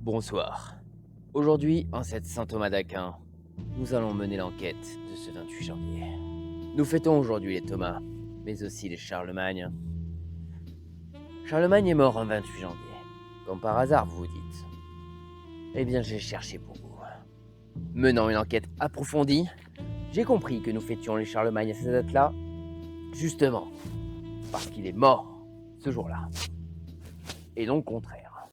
Bonsoir. Aujourd'hui, en cette Saint-Thomas d'Aquin, nous allons mener l'enquête de ce 28 janvier. Nous fêtons aujourd'hui les Thomas, mais aussi les Charlemagne. Charlemagne est mort un 28 janvier. Comme par hasard, vous vous dites. Eh bien, j'ai cherché pour vous. Menant une enquête approfondie, j'ai compris que nous fêtions les Charlemagne à cette date-là, justement, parce qu'il est mort ce jour-là. Et non le contraire.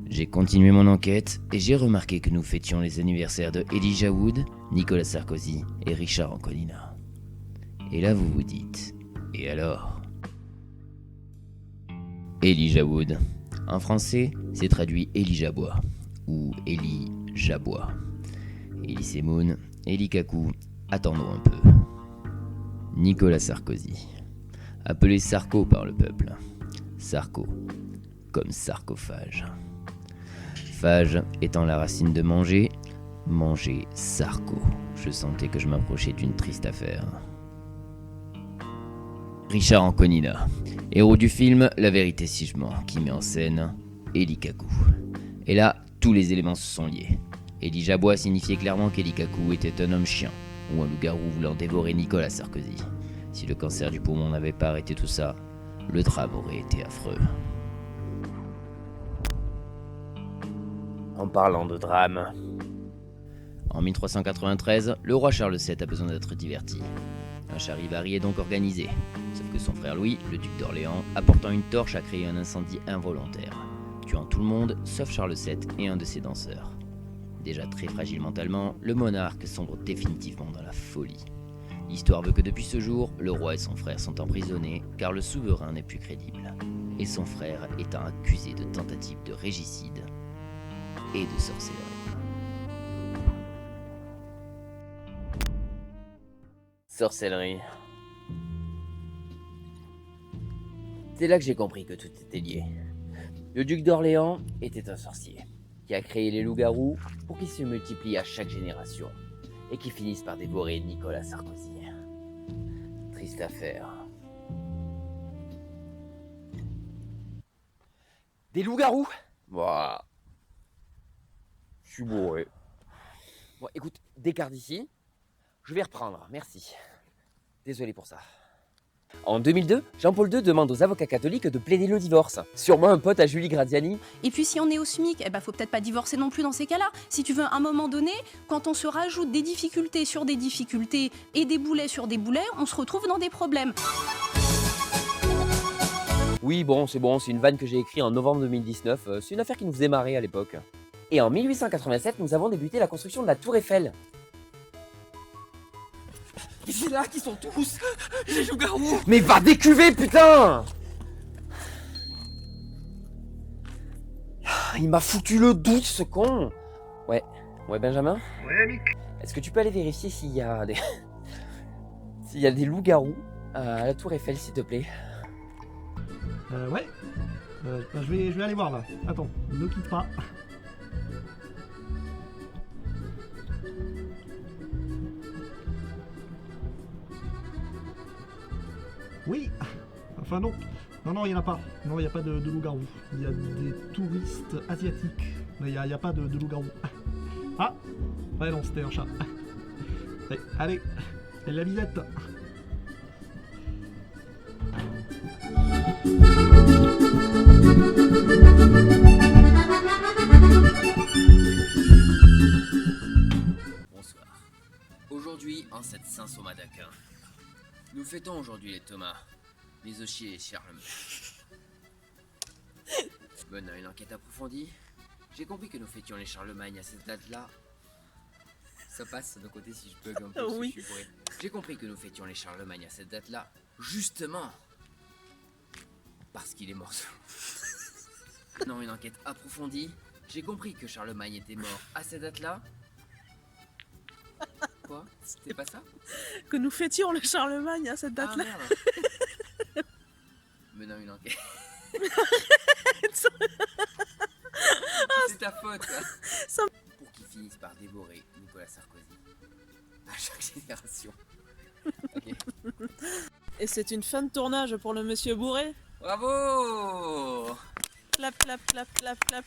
J'ai continué mon enquête et j'ai remarqué que nous fêtions les anniversaires de Elijah Wood, Nicolas Sarkozy et Richard Anconina. Et là vous vous dites, et alors? Elijah Wood. En français, c'est traduit Elijah Bois ou Élie Jabois. Elie Semoun, Élie Kakou, attendons un peu. Nicolas Sarkozy. Appelé Sarko par le peuple. Sarko, comme sarcophage. Phage étant la racine de manger, manger sarco. Je sentais que je m'approchais d'une triste affaire. Richard Anconina, héros du film La vérité si je mens, qui met en scène Élie Kakou. Et là, tous les éléments se sont liés. Élie Jabois signifiait clairement qu'Élie Kakou était un homme chien, ou un loup-garou voulant dévorer Nicolas Sarkozy. Si le cancer du poumon n'avait pas arrêté tout ça, le drame aurait été affreux. En parlant de drame. En 1393, le roi Charles VII a besoin d'être diverti. Un charivari est donc organisé, sauf que son frère Louis, le duc d'Orléans, apportant une torche a créé un incendie involontaire, tuant tout le monde sauf Charles VII et un de ses danseurs. Déjà très fragile mentalement, le monarque sombre définitivement dans la folie. L'histoire veut que depuis ce jour, le roi et son frère sont emprisonnés car le souverain n'est plus crédible, et son frère étant accusé de tentative de régicide et de sorcellerie. Sorcellerie. C'est là que j'ai compris que tout était lié. Le duc d'Orléans était un sorcier, qui a créé les loups-garous pour qu'ils se multiplient à chaque génération, et qui finissent par dévorer Nicolas Sarkozy. Triste affaire. Des loups-garous ? Ouah. Je suis bourré. Bon, écoute, décarte d'ici. Je vais reprendre, merci. Désolé pour ça. En 2002, Jean-Paul II demande aux avocats catholiques de plaider le divorce. Sûrement un pote à Julie Graziani. Et puis si on est au SMIC, faut peut-être pas divorcer non plus dans ces cas-là. Si tu veux, à un moment donné, quand on se rajoute des difficultés sur des difficultés et des boulets sur des boulets, on se retrouve dans des problèmes. Oui, c'est une vanne que j'ai écrite en novembre 2019. C'est une affaire qui nous faisait marrer à l'époque. Et en 1887, nous avons débuté la construction de la Tour Eiffel. Et c'est là qu'ils sont tous les loups-garous. Mais va décuver, putain! Il m'a foutu le doute, ce con. Ouais, Benjamin? Ouais, Mick. Est-ce que tu peux aller vérifier s'il y a des loups-garous à la Tour Eiffel, s'il te plaît? Ouais. Je vais aller voir là. Attends, ne quitte pas. Oui. Enfin non. Non, il n'y en a pas. Non, il n'y a pas de loup-garou. Il y a des touristes asiatiques. Mais il n'y a pas de loup-garou. Ah. Ouais, non, c'était un chat. Ouais, allez. La visette. Bonsoir. Aujourd'hui, en cette Saint-Thomas d'Aquin, nous fêtons aujourd'hui les Thomas, mais aussi les Charlemagne. Menant une enquête approfondie, j'ai compris que nous fêtions les Charlemagne à cette date-là. Ça passe de côté si je bug un peu, Oui. si je suis bourré. J'ai compris que nous fêtions les Charlemagne à cette date-là, justement parce qu'il est mort. Menant une enquête approfondie, j'ai compris que Charlemagne était mort à cette date-là. Quoi? C'était pas ça? Que nous fêtions le Charlemagne à cette Ah date-là. merde. Menant une enquête. C'est ta faute. Ça- Pour qu'ils finissent par dévorer Nicolas Sarkozy. À chaque génération. Ok. Et c'est une fin de tournage pour le monsieur bourré. Bravo! Clap, clap, clap, clap, clap.